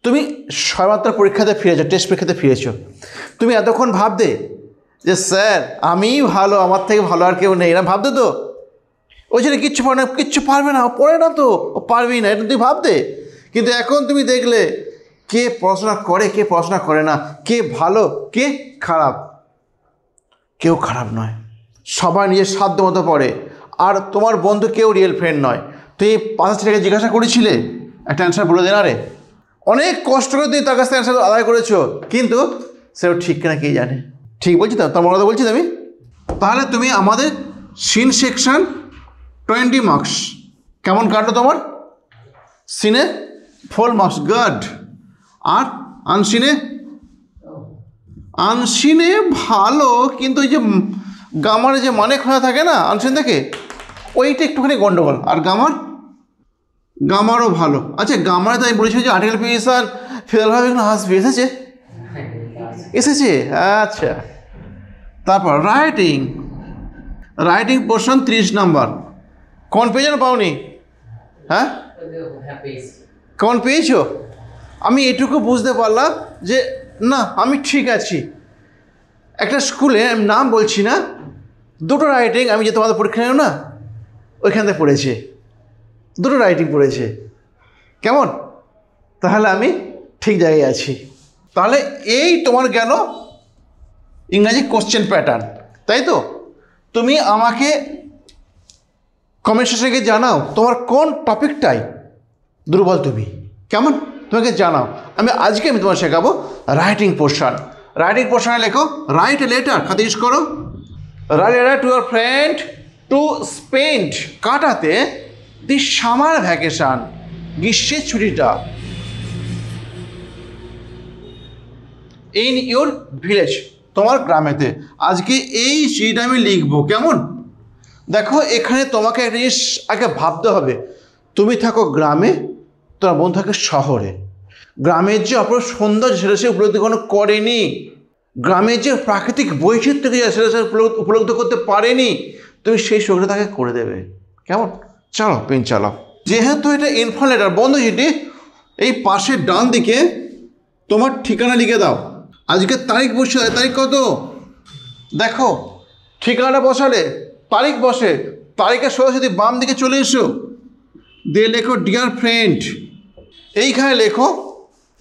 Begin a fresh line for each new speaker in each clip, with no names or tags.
তুমি সবেমাত্র পরীক্ষাতে ফিরেছো, টেস্ট পরীক্ষাতে ফিরেছো, তুমি এতক্ষণ ভাবতে যে স্যার আমিই ভালো, আমার থেকে ভালো আর কেউ নেই, এরা ভাবতে তো ওই জন্য কিচ্ছু পারে না, কিচ্ছু পারবে না, ও পড়ে না তো, ও পারবেই না, এটা তুমি ভাবতে। কিন্তু এখন তুমি দেখলে কে পড়াশোনা করে, কে পড়াশোনা করে না, কে ভালো, কে খারাপ। কেউ খারাপ নয়, সবাই নিজের সাধ্য মতো পড়ে। আর তোমার বন্ধু কেউ রিয়েল ফ্রেন্ড নয়। তুমি পাঁচ ছেলেকে জিজ্ঞাসা করেছিলে একটা অ্যান্সার বলে দেন, আরে অনেক কষ্ট করে তুমি তার কাছ থেকে অ্যান্সার আদায় করেছো, কিন্তু সেও ঠিক কিনা কে জানে। ঠিক বলছি তো, তার মনে কথা বলছি আমি। তাহলে তুমি আমাদের সিন সেকশন 20 মার্কস কেমন কাটলো তোমার? সিনে 4 মার্কস, গুড। আর আনসিনে ভালো, কিন্তু ওই যে গামারে যে মানে খোঁজা থাকে না আনসিন থেকে, ওইটা একটুখানি গন্ডগোল। আর গামারও ভালো। আচ্ছা, গামারে তো আমি বলেছি যে আর্টিকেল প্রিপোজিশন ফেল হবে না, হাসবে, এসেছে। আচ্ছা, তারপর রাইটিং পোর্শন 30 নাম্বার। কোন পেজ পাওনি? হ্যাঁ, কোন পেয়েছো? আমি এটুকু বুঝতে পারলাম যে না, আমি ঠিক আছি। একটা স্কুলে, আমি নাম বলছি না, দুটো রাইটিং আমি যে তোমাদের পরীক্ষা নেব না ওইখান থেকে পড়েছে, দুটো রাইটিং পড়েছে। কেমন? তাহলে আমি ঠিক জায়গায় আছি। তাহলে এই তোমার গেল ইংরাজি কোশ্চেন প্যাটার্ন, তাই তো? তুমি আমাকে কমেন্ট সেকশনে জানাও তোমার কোন টপিকটাই দুর্বল তুমি, কেমন? তোমাকে জানাও। আজকে তোমার শেখাবো রাইটিং পোর্শন। রাইটিং পোর্শনে লেখো, রাইট এ লেটার, খাতে ইউজ করো, write a letter to your friend to spend, কাটাতে দি সামার ভ্যাকেশন, গ্রীষ্মের ছুটিটা, ইন ইউর ভিলেজ, তোমার গ্রামেতে। আজকে এই চিঠিটা আমি লিখবো, কেমন? দেখো, এখানে তোমাকে একটা জিনিস আগে ভাবতে হবে, তুমি থাকো গ্রামে, তোমার বন্ধু থাকে শহরে। গ্রামের যে অপর সৌন্দর্য সেটা সে উপলব্ধি কোনো করেনি, গ্রামের যে প্রাকৃতিক বৈচিত্র্যকে সেটা সে উপলব্ধি করতে পারেনি, তুমি সেই সুযোগটা তাকে করে দেবে, কেমন? চলো পেন চালাও। যেহেতু এটা ইনফর্ম লেটার, বন্ধু চিঠি, এই পাশের ডান দিকে তোমার ঠিকানা লিখে দাও। আজকে তারিখ বসে, তারিখ কত দেখো, ঠিকানাটা বসালে তারিখ বসে, তারিখের সোজাসুজি বাম দিকে চলে এসো, দিয়ে লেখো ডিয়ার ফ্রেন্ড। এইখানে লেখো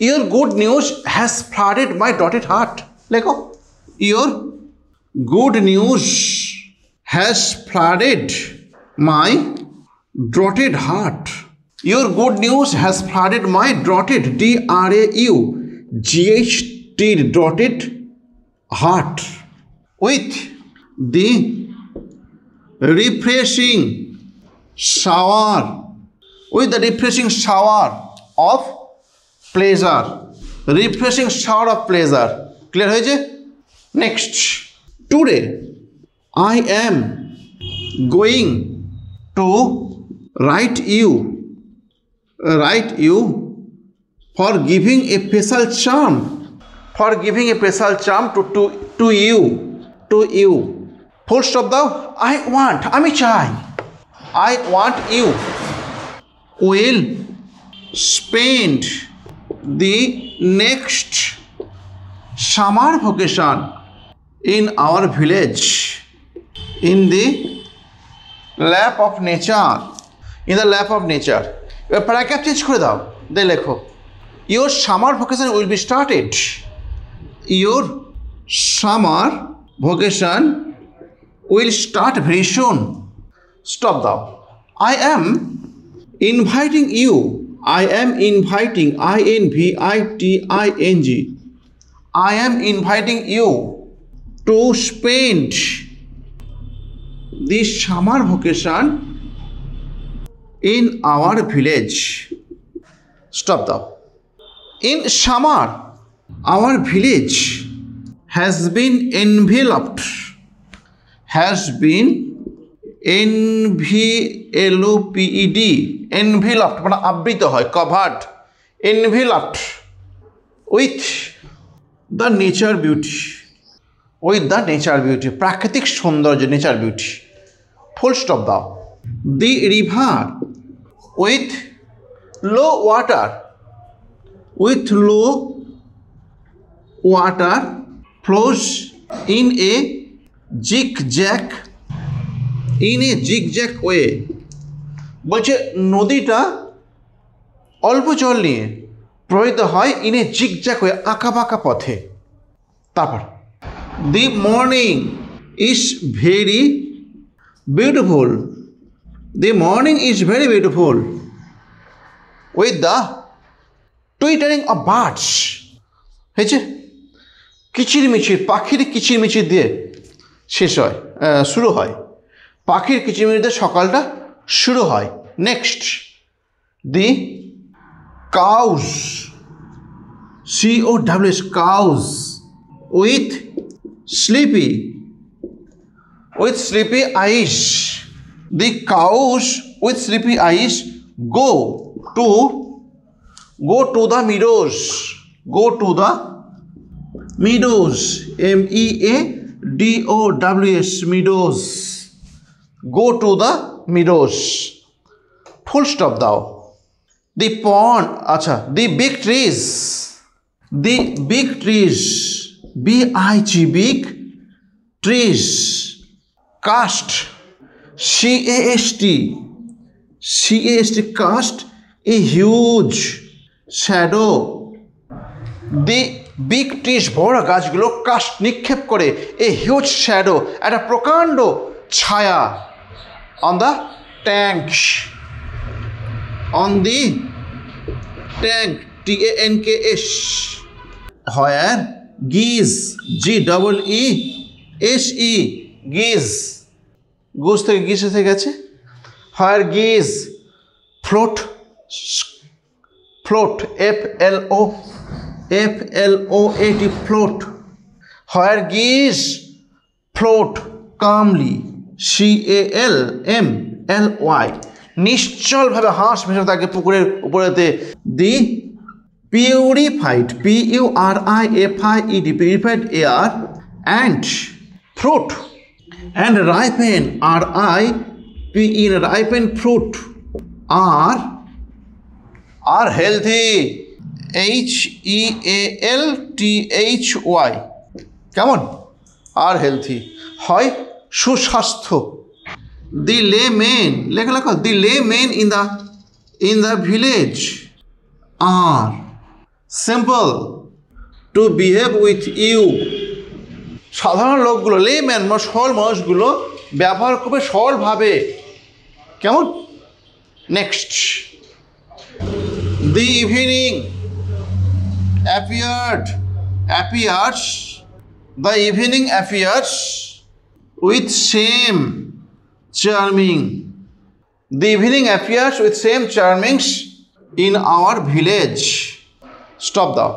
your good news has flooded my dotted heart. লেখো your good news has flooded my dotted heart. Your good news has flooded my dotted, DRAUGHT dotted heart with the refreshing shower, with the refreshing shower of pleasure, refreshing shower of pleasure. Clear হয়েছে? Next, today I am going to write you for giving a special charm, to you. Full stop দাও। আমি চাই, I want you will spend the next summer vacation in our village, in the lap of nature, এবার paragraph change করে দাও, দিয়ে লেখো your summer vacation will be started, your summer vacation will start very soon. Stop thou. I am inviting, INVITING, I am inviting you to spend this summer vacation in our village. Stop thou. In summer, our village has been enveloped, enveloped মানে আবৃত হয়, covered, enveloped with the nature beauty, প্রাকৃতিক সৌন্দর্য, nature beauty. Full stop দাও। The river with low water, with low water flows in a zigzag way. বলছে নদীটা অল্প জল নিয়ে প্রবাহিত হয় ইন এ জিগজ্যাগ ওয়ে, আঁকা বাঁকা পথে। তারপর the morning is very beautiful, the morning is very beautiful with the twittering of birds. হয়েছে, কিচিরমিচির, পাখির কিচিরমিচির দিয়ে শেষ হয়, শুরু হয়, পাখির কিচিরমিচির দিয়ে সকালটা শুরু হয়। Next, the cows, cows, cows with sleepy eyes, the cows with sleepy eyes go to the meadows, meadows, meadows, meadows, go to the meadows, full stop দাও। The pond, আচ্ছা, the big trees, big, big trees cast, cast, cast a huge shadow. The big trees, বড় গাছগুলো caste নিক্ষেপ করে a huge shadow, একটা প্রকাণ্ড ছায়া on the tank, on the tank, tanks, where geese, geese, geese, goose থেকে geese এসে গেছে, where geese float, float, float, where geese float calmly, calmly, নিশ্চলভাবে হাঁস ভেসে থাকে পুকুরের উপরেতে। The purified, PURIFIED, purified air and fruit and ripen, RIPEN, ripen fruit আর healthy, HEALTHY, কেমন? আর হেলথি হয় সুস্বাস্থ্য। The laymen, লেখো, the laymen in the village are simple to behave with you. সাধারণ লোকগুলো, laymen সরল মানুষগুলো ব্যবহার করবে সরলভাবে, কেমন? Next, the evening appears, the evening appears with same charming, the evening appears with same charmings in our village. Stop thou.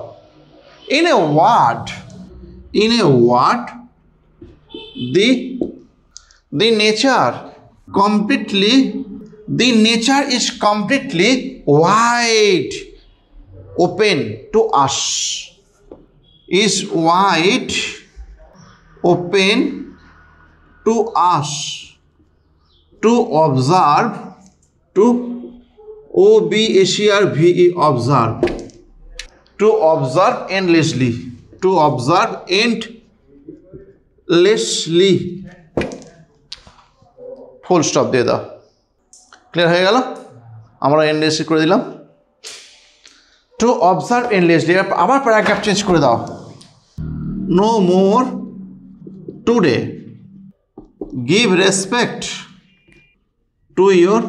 In a word, the nature is completely wide open to us, is wide open to us, to observe, to OBSERVE, observe, to observe endlessly, to observe endlessly, full stop দিয়ে দাও। Clear হয়ে গেল? আমরা endlessly করে দিলাম। To observe endlessly, আবার paragraph change করে দাও। No more today, give respect to your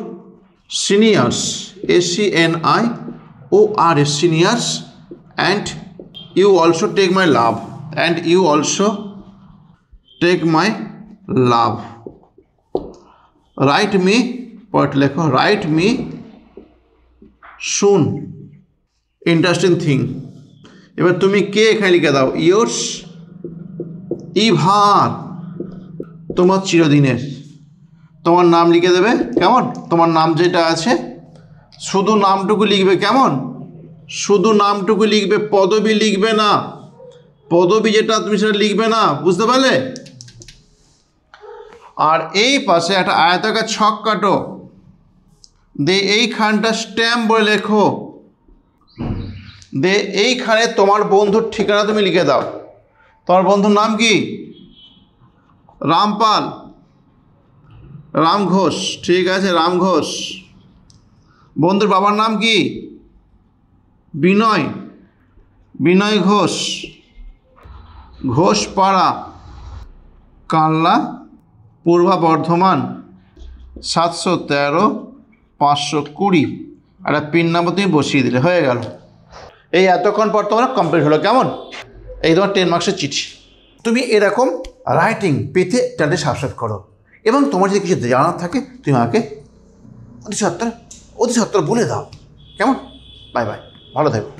seniors, SENIORS, seniors, and you also take my love, and you also take my love. Write me, পড়তে লেখো, write me soon interesting thing. এবার তুমি কে এখানে লিখে দাও, yours ইভার, তোমার চিরদিনের, তোমার নাম লিখে দেবে, কেমন? তোমার নাম যেটা আছে শুধু নামটুকু লিখবে, কেমন? শুধু নামটুকু লিখবে, পদবি লিখবে না, পদবি যেটা তুমি সেটা লিখবে না, বুঝতে পারলে? আর এই পাশে একটা আয়তাকার ছক কাটো, দিয়ে এইখানটা স্ট্যাম্প বলে লেখো, দে এইখানে তোমার বন্ধুর ঠিকানা তুমি লিখে দাও। তোমার বন্ধুর নাম কি? রামপাল, রাম ঘোষ, ঠিক আছে, রাম ঘোষ। বন্ধুর বাবার নাম কি? বিনয়, বিনয় ঘোষ, ঘোষপাড়া, কানলা, পূর্ব বর্ধমান, 713-520। একটা পিন নাম্বার তুমি বসিয়ে দিলে, হয়ে গেল। এই এতক্ষণ পর তোমার কমপ্লিট হলো। কেমন? এই তোমার 10 মার্কসের চিঠি। তুমি এরকম রাইটিং পেতে চ্যানেলটি সাবস্ক্রাইব করো, এবং তোমার যদি কিছু জানার থাকে তুমি আমাকে অতি সত্বর বলে দাও। কেমন? বাই বাই, ভালো থেকো।